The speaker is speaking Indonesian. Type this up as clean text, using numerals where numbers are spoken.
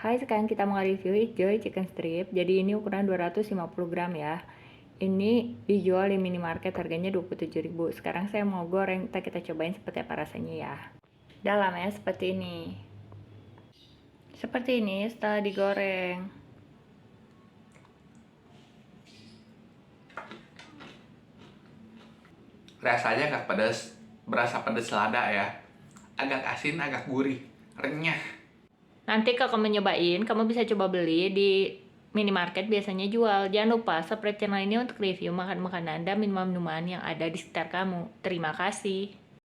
Hai, sekarang kita mau review Joy Chicken Strip. Jadi ini ukuran 250 gram ya. Ini dijual di minimarket, harganya 27.000. Sekarang saya mau goreng, kita cobain seperti apa rasanya ya. Dalamnya seperti ini. Seperti ini setelah digoreng. Rasanya agak pedas, berasa pedas lada ya. Agak asin, agak gurih, renyah. Nanti kalau kamu nyobain, kamu bisa coba beli di minimarket, biasanya jual. Jangan lupa subscribe channel ini untuk review makan-makanan dan minuman-minuman yang ada di sekitar kamu. Terima kasih.